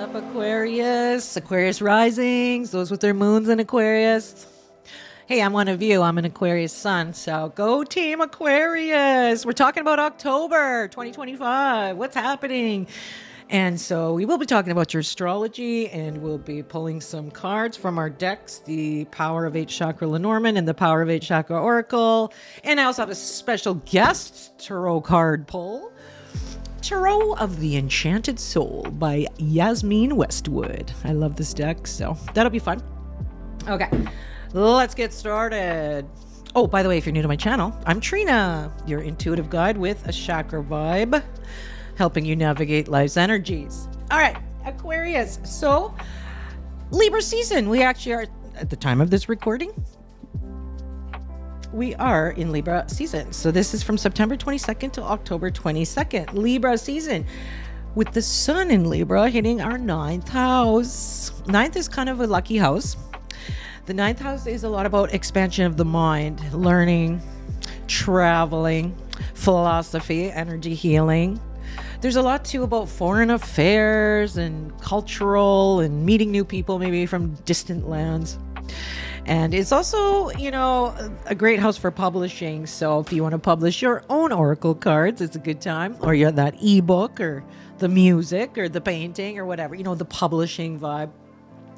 up, Aquarius? Aquarius risings, those with their moons in Aquarius. Hey, I'm one of you. I'm an Aquarius sun. So go team Aquarius. We're talking about October 2025. What's happening? And so we will be talking about your astrology, and we'll be pulling some cards from our decks, the Power of 8 Chakra Lenormand and the Power of 8 Chakra Oracle. And I also have a special guest tarot card pull. Tarot of the Enchanted Soul by Yasmin Westwood. I love this deck, so that'll be fun. Okay, let's get started. Oh, by the way, if you're new to my channel, I'm Trina, your intuitive guide with a chakra vibe, helping you navigate life's energies. All right, Aquarius. So, Libra season. We actually are, at the time of this recording, we are in Libra season. So this is from September 22nd to October 22nd. Libra season with the sun in Libra hitting our 9th house. 9th is kind of a lucky house. The 9th house is a lot about expansion of the mind, learning, traveling, philosophy, energy healing. There's a lot too about foreign affairs and cultural and meeting new people, maybe from distant lands. And it's also, you know, a great house for publishing. So if you want to publish your own oracle cards, it's a good time. Or you're that ebook or the music or the painting or whatever, you know, the publishing vibe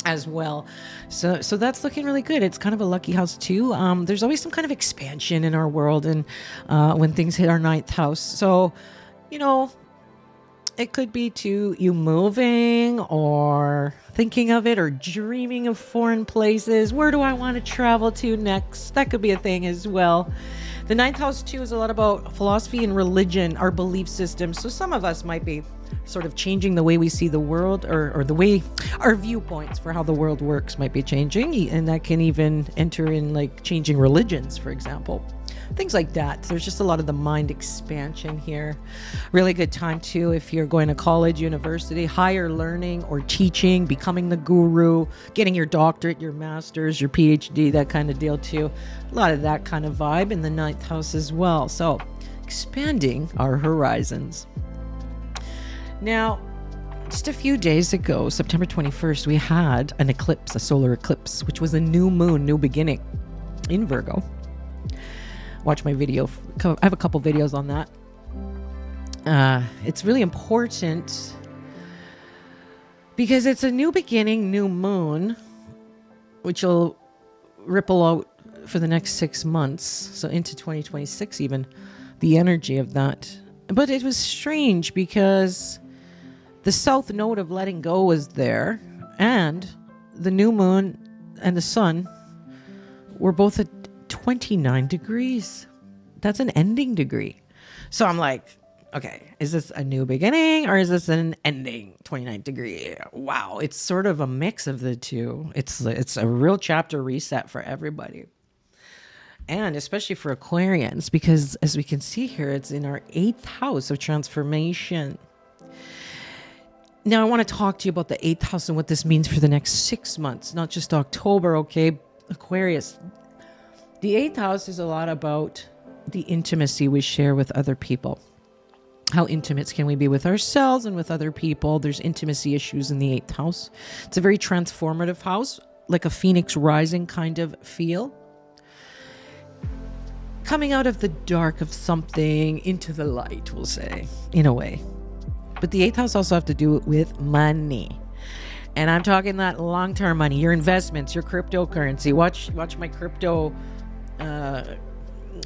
as well. So that's looking really good. It's kind of a lucky house too. There's always some kind of expansion in our world, and when things hit our 9th house. So, you know, it could be to you moving or thinking of it or dreaming of foreign places. Where do I want to travel to next? That could be a thing as well. The 9th house too is a lot about philosophy and religion, our belief system. So some of us might be sort of changing the way we see the world, or the way our viewpoints for how the world works might be changing. And that can even enter in like changing religions, for example. Things like that. There's just a lot of the mind expansion here. Really good time too if you're going to college, university, higher learning or teaching, becoming the guru, getting your doctorate, your master's, your PhD, that kind of deal too. A lot of that kind of vibe in the 9th house as well. So expanding our horizons. Now, just a few days ago, September 21st, we had an eclipse, a solar eclipse, which was a new moon, new beginning in Virgo. Watch my video. I have a couple videos on that. It's really important because it's a new beginning, new moon, which will ripple out for the next 6 months. So into 2026, even the energy of that. But it was strange because the south node of letting go was there, and the new moon and the sun were both at 29 degrees. That's an ending degree. So I'm like, okay, is this a new beginning or is this an ending 29 degree? Wow, it's sort of a mix of the two. It's a real chapter reset for everybody. And especially for Aquarians, because as we can see here, it's in our 8th house of transformation. Now I want to talk to you about the 8th house and what this means for the next 6 months, not just October, okay? Aquarius. The 8th house is a lot about the intimacy we share with other people. How intimate can we be with ourselves and with other people? There's intimacy issues in the 8th house. It's a very transformative house, like a phoenix rising kind of feel. Coming out of the dark of something into the light, we'll say, in a way. But the 8th house also have to do with money. And I'm talking that long-term money, your investments, your cryptocurrency. Watch my crypto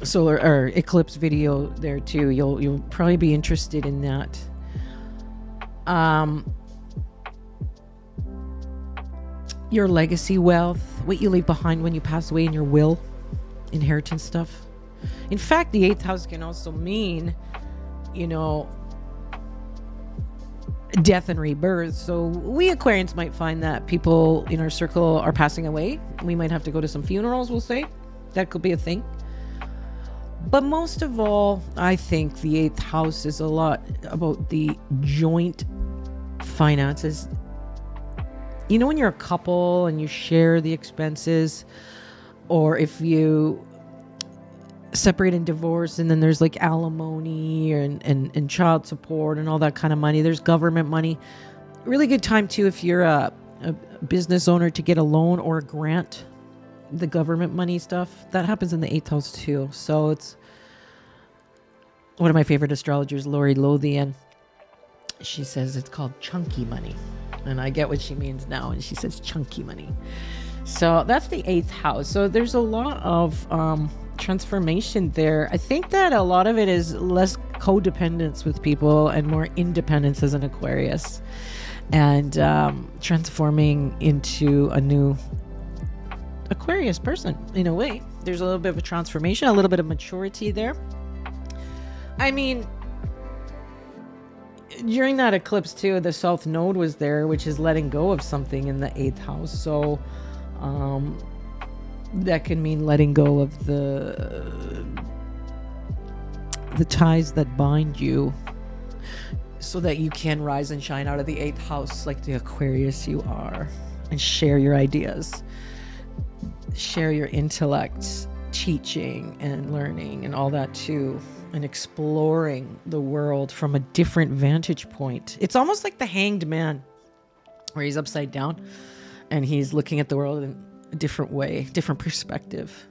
solar or eclipse video there too. You'll probably be interested in that. Your legacy wealth, what you leave behind when you pass away in your will, inheritance stuff. In fact, the 8th house can also mean, you know, death and rebirth. So we Aquarians might find that people in our circle are passing away. We might have to go to some funerals, we'll say. That could be a thing. But most of all, I think the 8th house is a lot about the joint finances. You know, when you're a couple and you share the expenses, or if you separate and divorce, and then there's like alimony and child support and all that kind of money. There's government money. Really good time too if you're a business owner to get a loan or a grant. The government money stuff, that happens in the 8th house too. So it's one of my favorite astrologers, Lori Lothian. She says it's called chunky money. And I get what she means now. And she says chunky money. So that's the 8th house. So there's a lot of transformation there. I think that a lot of it is less codependence with people and more independence as an Aquarius. And transforming into a new Aquarius person in a way. There's a little bit of a transformation, a little bit of maturity there. I mean, during that eclipse too, the South Node was there, which is letting go of something in the 8th house. So that can mean letting go of the ties that bind you, so that you can rise and shine out of the 8th house like the Aquarius you are, and share your ideas, share your intellect, teaching and learning and all that too, and exploring the world from a different vantage point. It's almost like the Hanged Man, where he's upside down and he's looking at the world in a different way, different perspective.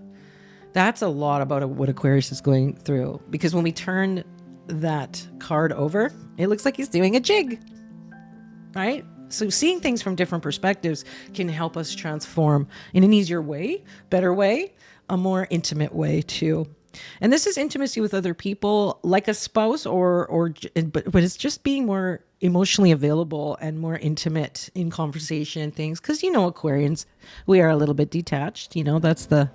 That's a lot about what Aquarius is going through, because when we turn that card over, it looks like he's doing a jig, right? So seeing things from different perspectives can help us transform in an easier way, better way, a more intimate way too. And this is intimacy with other people, like a spouse, but it's just being more emotionally available and more intimate in conversation and things. Because Aquarians, we are a little bit detached. That's the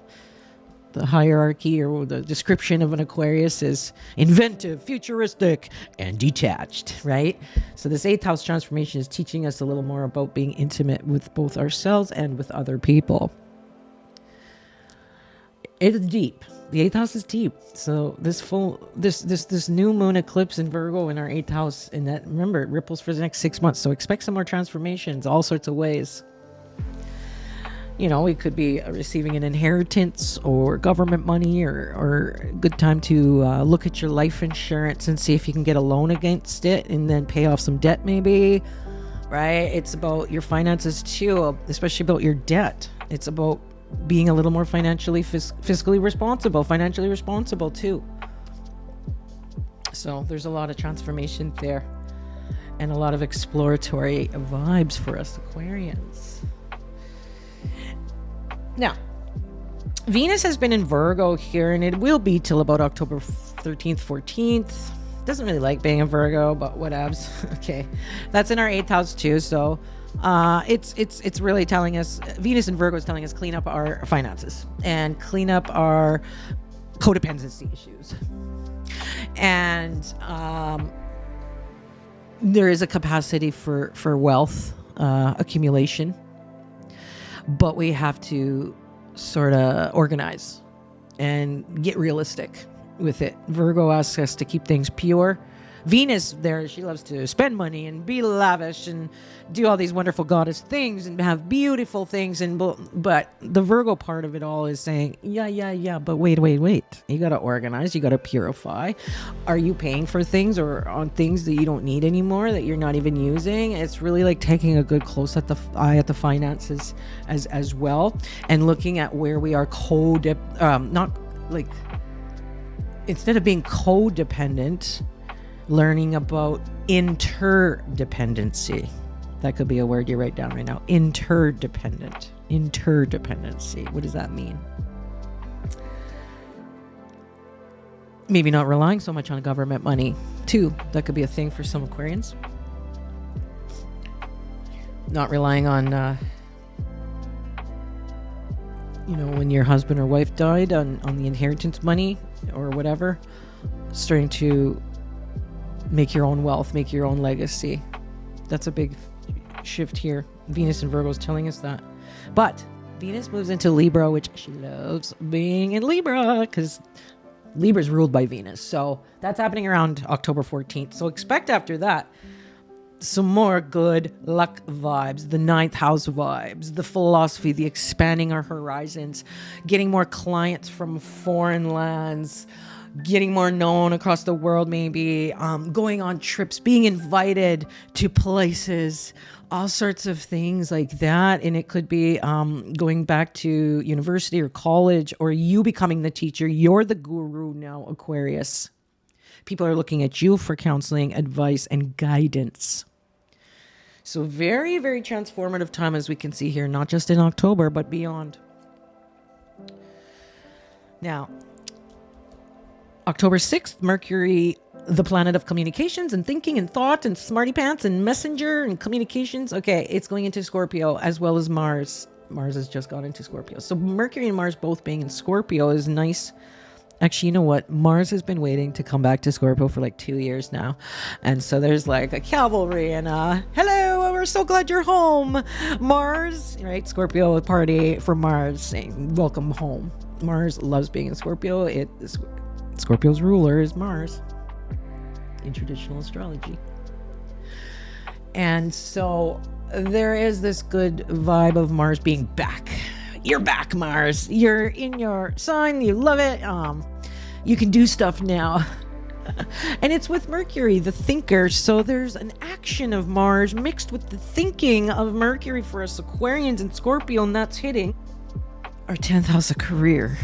hierarchy, or the description of an Aquarius is inventive, futuristic, and detached, right? So this 8th house transformation is teaching us a little more about being intimate with both ourselves and with other people. It's deep. The 8th house is deep. So this new moon eclipse in Virgo in our 8th house, and that, remember, it ripples for the next 6 months. So expect some more transformations, all sorts of ways. We could be receiving an inheritance or government money, or a good time to look at your life insurance and see if you can get a loan against it and then pay off some debt maybe, right? It's about your finances too, especially about your debt. It's about being a little more financially, fiscally responsible, financially responsible too. So there's a lot of transformation there and a lot of exploratory vibes for us Aquarians. Now, Venus has been in Virgo here, and it will be till about October 13th, 14th. Doesn't really like being in Virgo, but whatevs. Okay. That's in our 8th house too. So it's really telling us, Venus in Virgo is telling us, clean up our finances and clean up our codependency issues. And there is a capacity for wealth accumulation. But we have to sort of organize and get realistic with it. Virgo asks us to keep things pure. Venus there, she loves to spend money and be lavish and do all these wonderful goddess things and have beautiful things. But the Virgo part of it all is saying, yeah, but wait. You got to organize. You got to purify. Are you paying for things or on things that you don't need anymore, that you're not even using? It's really like taking a good close eye at the finances as well, and looking at where we are instead of being codependent, learning about interdependency. That could be a word you write down right now. Interdependency. What does that mean? Maybe not relying so much on government money too. That could be a thing for some Aquarians. Not relying on, when your husband or wife died, on the inheritance money or whatever. Starting to make your own wealth, make your own legacy. That's a big shift here. Venus in Virgo is telling us that. But Venus moves into Libra, which she loves being in Libra, because Libra is ruled by Venus. So that's happening around October 14th. So expect after that some more good luck vibes, the 9th house vibes, the philosophy, the expanding our horizons, getting more clients from foreign lands, getting more known across the world, maybe going on trips, being invited to places, all sorts of things like that. And it could be going back to university or college, or you becoming the teacher. You're the guru now, Aquarius. People are looking at you for counseling, advice, and guidance. So very, very transformative time, as we can see here, not just in October, but beyond. Now, October 6th, Mercury, the planet of communications and thinking and thought and smarty pants and messenger and communications. Okay, it's going into Scorpio, as well as Mars. Mars has just gone into Scorpio. So Mercury and Mars both being in Scorpio is nice. Actually, you know what? Mars has been waiting to come back to Scorpio for like 2 years now. And so there's like a cavalry and hello, we're so glad you're home, Mars, right? Scorpio party for Mars saying, welcome home. Mars loves being in Scorpio. Scorpio's ruler is Mars in traditional astrology. And so there is this good vibe of Mars being back. You're back, Mars. You're in your sign. You love it. You can do stuff now. And it's with Mercury, the thinker. So there's an action of Mars mixed with the thinking of Mercury for us Aquarians and Scorpio, and that's hitting our 10th house of career.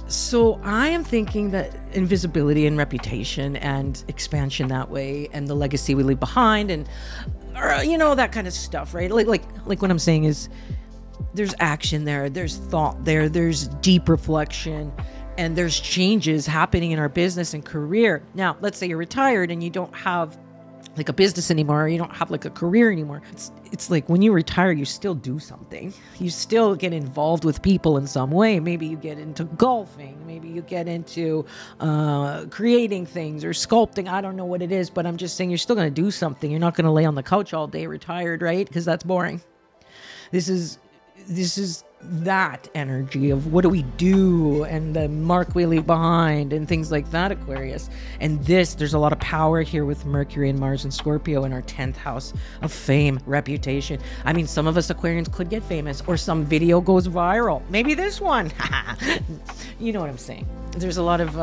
So I am thinking that invisibility and reputation and expansion that way, and the legacy we leave behind, and that kind of stuff, right? Like what I'm saying is, there's action there, there's thought there, there's deep reflection, and there's changes happening in our business and career. Now, let's say you're retired and you don't have like a business anymore, or you don't have like a career anymore. It's like when you retire, you still do something. You still get involved with people in some way. Maybe you get into golfing. Maybe you get into creating things or sculpting. I don't know what it is, but I'm just saying you're still going to do something. You're not going to lay on the couch all day retired, right? Because that's boring. This is that energy of what do we do and the mark we leave behind and things like that, Aquarius. And there's a lot of power here with Mercury and Mars and Scorpio in our 10th house of fame, reputation. I mean, some of us Aquarians could get famous, or some video goes viral. Maybe this one. You know what I'm saying? There's a lot of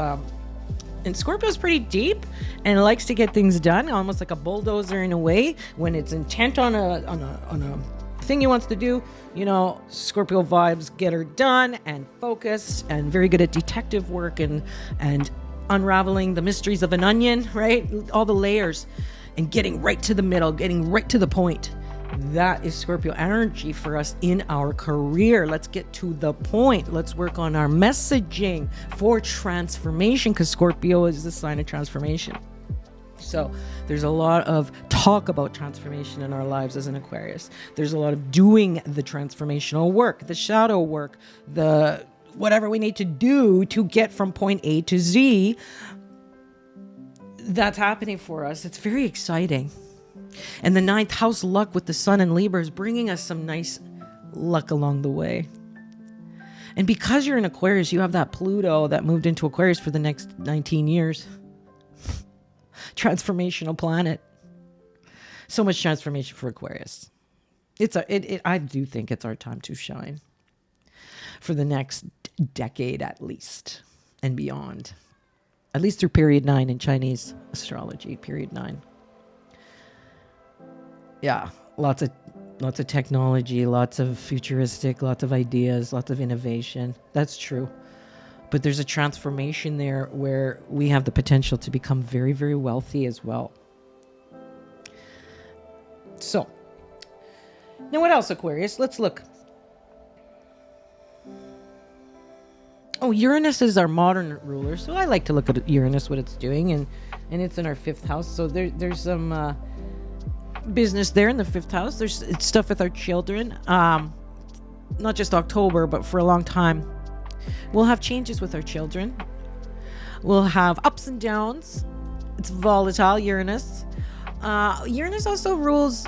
and Scorpio's pretty deep and likes to get things done, almost like a bulldozer in a way. When it's intent on a thing he wants to do, Scorpio vibes, get her done and focused, and very good at detective work and unraveling the mysteries of an onion, right? All the layers, and getting right to the middle, getting right to the point. That is Scorpio energy for us in our career. Let's get to the point. Let's work on our messaging for transformation, because Scorpio is the sign of transformation. So there's a lot of talk about transformation in our lives as an Aquarius. There's a lot of doing the transformational work, the shadow work, the whatever we need to do to get from point A to Z. That's happening for us. It's very exciting. And the 9th house luck with the sun and Libra is bringing us some nice luck along the way. And because you're in Aquarius, you have that Pluto that moved into Aquarius for the next 19 years. Transformational planet. So much transformation for Aquarius. I do think it's our time to shine for the next decade at least, and beyond. At least through period 9 in Chinese astrology, period 9. Yeah, lots of technology, lots of futuristic, lots of ideas, lots of innovation. That's true. But there's a transformation there where we have the potential to become very, very wealthy as well. So, now what else, Aquarius? Let's look. Oh, Uranus is our modern ruler. So I like to look at Uranus, what it's doing. And it's in our 5th house. So there's some business there in the 5th house. It's stuff with our children. Not just October, but for a long time. We'll have changes with our children. We'll have ups and downs. It's volatile, Uranus. Uranus also rules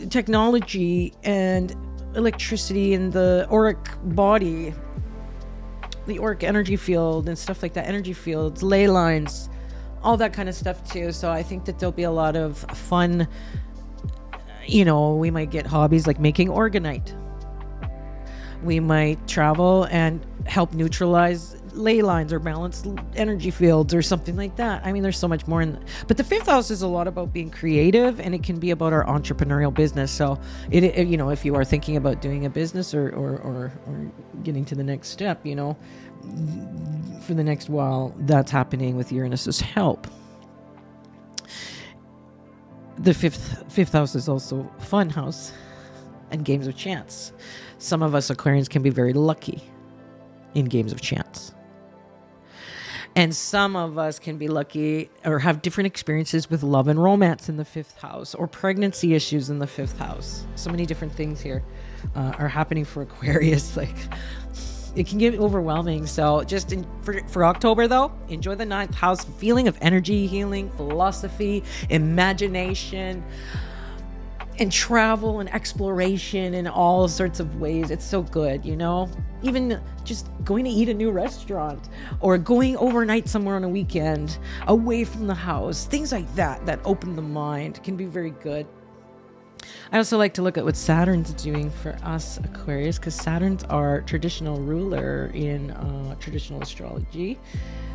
technology and electricity and the auric body, the auric energy field and stuff like that, energy fields, ley lines, all that kind of stuff too. So I think that there'll be a lot of fun. We might get hobbies like making organite. We might travel and help neutralize ley lines or balance energy fields or something like that. I mean, there's so much more but the fifth house is a lot about being creative, and it can be about our entrepreneurial business. So it you know, if you are thinking about doing a business or getting to the next step, you know, for the next while, that's happening with Uranus's help. The fifth house is also fun house and games of chance. Some of us Aquarians can be very lucky in games of chance. And some of us can be lucky or have different experiences with love and romance in the fifth house, or pregnancy issues in the fifth house. So many different things here are happening for Aquarius. Like, it can get overwhelming. So just for October, though, enjoy the ninth house feeling of energy, healing, philosophy, imagination, and travel and exploration in all sorts of ways. It's so good, you know? Even just going to eat a new restaurant or going overnight somewhere on a weekend away from the house. Things like that open the mind can be very good. I also like to look at what Saturn's doing for us Aquarius, because Saturn's our traditional ruler in traditional astrology.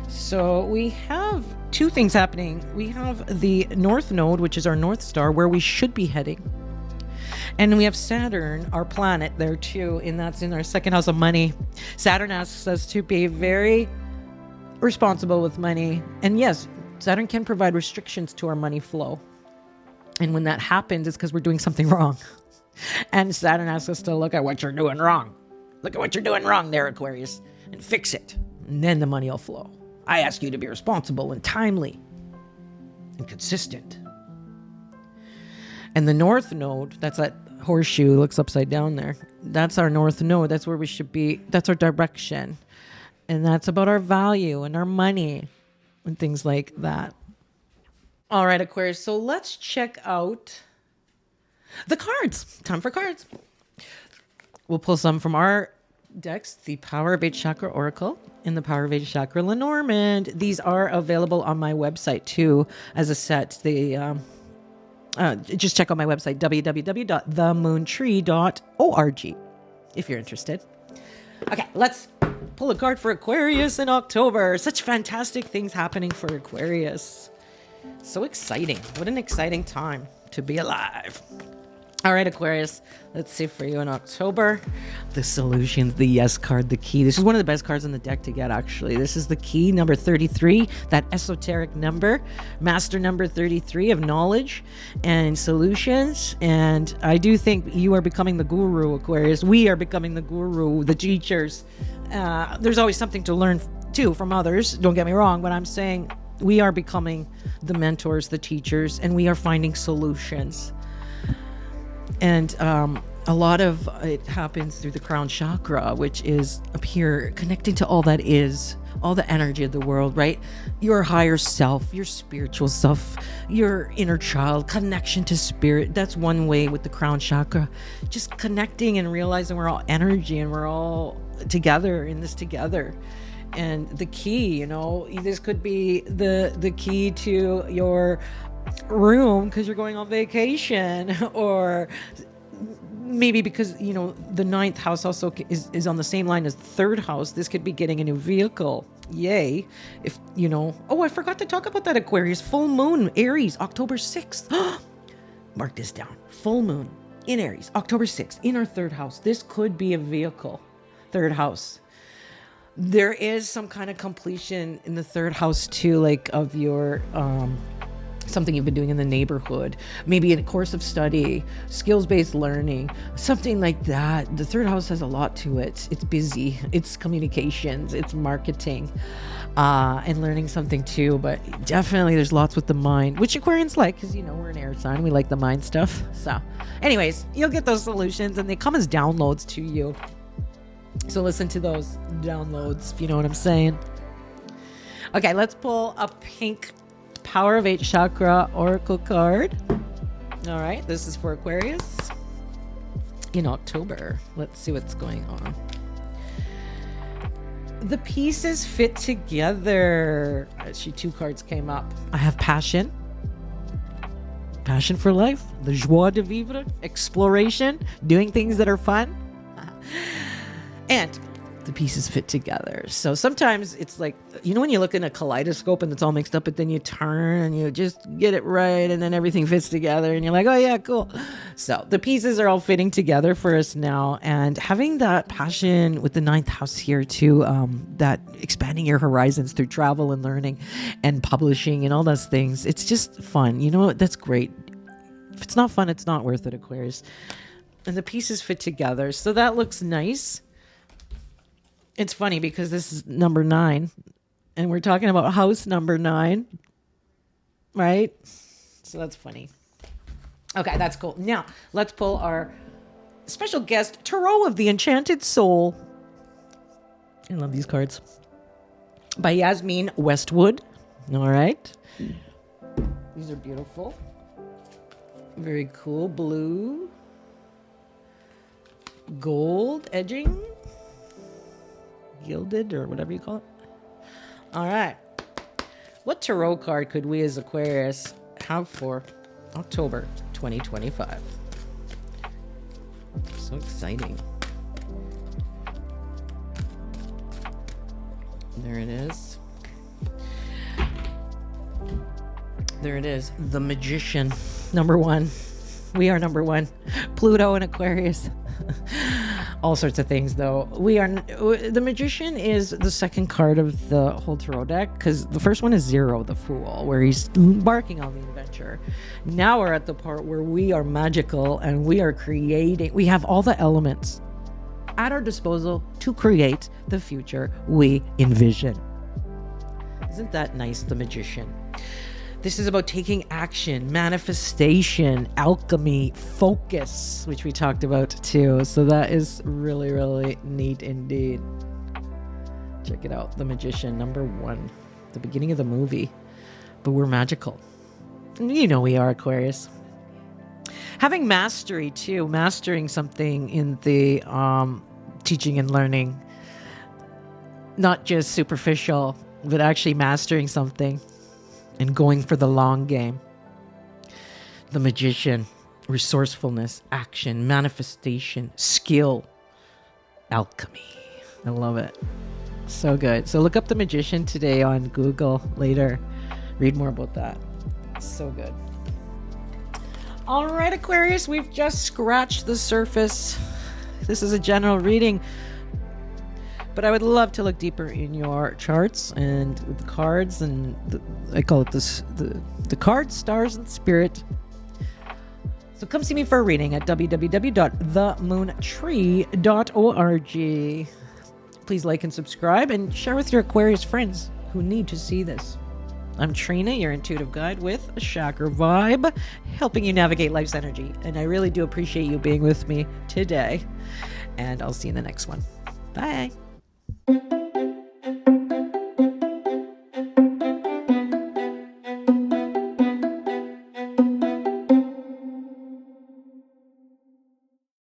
So we have two things happening. We have the North Node, which is our North Star, where we should be heading. And we have Saturn, our planet, there too, and that's in our second house of money. Saturn asks us to be very responsible with money. And yes, Saturn can provide restrictions to our money flow. And when that happens, it's because we're doing something wrong. And Saturn asks us to look at what you're doing wrong. Look at what you're doing wrong there, Aquarius, and fix it. And then the money will flow. I ask you to be responsible and timely and consistent. And the North Node, that's that horseshoe, looks upside down there. That's our North Node. That's where we should be. That's our direction. And that's about our value and our money and things like that. All right, Aquarius. So let's check out the cards. Time for cards. We'll pull some from our decks, the Power of 8 Chakra Oracle and the Power of 8 Chakra Lenormand. These are available on my website too as a set. Just check out my website, www.themoontree.org, if you're interested. Okay, let's pull a card for Aquarius in October. Such fantastic things happening for Aquarius. So exciting. What an exciting time to be alive. All right, Aquarius, let's see for you in October. The solutions, the yes card, the key. This is one of the best cards in the deck to get, actually. This is the key, number 33, that esoteric number, master number 33 of knowledge and solutions. And I do think you are becoming the guru, Aquarius. We are becoming the guru, the teachers. There's always something to learn, too, from others. Don't get me wrong, but I'm saying we are becoming the mentors, the teachers, and we are finding solutions. And a lot of it happens through the crown chakra, which is up here, connecting to all that is, all the energy of the world, right? Your higher self, your spiritual self, your inner child, connection to spirit. That's one way with the crown chakra. Just connecting and realizing we're all energy and we're all together in this together. And the key, you know, this could be the key to your room because you're going on vacation, or maybe because, you know, the ninth house also is on the same line as the third house. This could be getting a new vehicle. Yay. If, you know, oh, I forgot to talk about that, Aquarius. Full moon, Aries, October 6th. Mark this down. Full moon in Aries, October 6th, in our third house. This could be a vehicle. Third house. There is some kind of completion in the third house too, like of your something you've been doing in the neighborhood, maybe in a course of study, skills-based learning, something like that. The third house has a lot to it. It's busy, it's communications, it's marketing, and learning something too. But definitely there's lots with the mind, which Aquarians like, because, you know, we're an air sign, we like the mind stuff. So anyways, you'll get those solutions and they come as downloads to you. So listen to those downloads, if you know what I'm saying. Okay, let's pull a pink Power of 8 Chakra Oracle card. All right, this is for Aquarius in October. Let's see what's going on. The pieces fit together. Actually, two cards came up. I have passion for life, the joie de vivre, exploration, doing things that are fun. And the pieces fit together. So sometimes it's like, you know, when you look in a kaleidoscope and it's all mixed up, but then you turn and you just get it right and then everything fits together and you're like, oh yeah, cool. So the pieces are all fitting together for us now, and having that passion with the ninth house here too, that expanding your horizons through travel and learning and publishing and all those things. It's just fun. You know, that's great. If it's not fun, it's not worth it, Aquarius. And the pieces fit together. So that looks nice. It's funny because this is number 9 and we're talking about house number 9, right? So that's funny. Okay, that's cool. Now, let's pull our special guest, Tarot of the Enchanted Soul. I love these cards. By Yasmin Westwood. All right. These are beautiful. Very cool. Blue. Gold edging. Gilded or whatever you call it. All right. What tarot card could we as Aquarius have for October 2025? So exciting. There it is. There it is. The Magician. Number 1. We are number 1. Pluto and Aquarius. All sorts of things, though. The Magician is the second card of the whole tarot deck, because the first one is Zero, the Fool, where he's embarking on the adventure. Now we're at the part where we are magical and we are creating. We have all the elements at our disposal to create the future we envision. Isn't that nice, the Magician? This is about taking action, manifestation, alchemy, focus, which we talked about too. So that is really, really neat indeed. Check it out. The Magician, number 1. The beginning of the movie. But we're magical. And you know we are, Aquarius. Having mastery too. Mastering something in the teaching and learning. Not just superficial, but actually mastering something. And going for the long game. The Magician, resourcefulness, action, manifestation, skill, alchemy. I love it. So good. So look up The Magician today on Google later. Read more about that. So good. All right, Aquarius, we've just scratched the surface. This is a general reading. But I would love to look deeper in your charts and with the cards, and I call it the cards, stars, and spirit. So come see me for a reading at www.themoontree.org. Please like and subscribe and share with your Aquarius friends who need to see this. I'm Trina, your intuitive guide with a chakra vibe, helping you navigate life's energy. And I really do appreciate you being with me today. And I'll see you in the next one. Bye.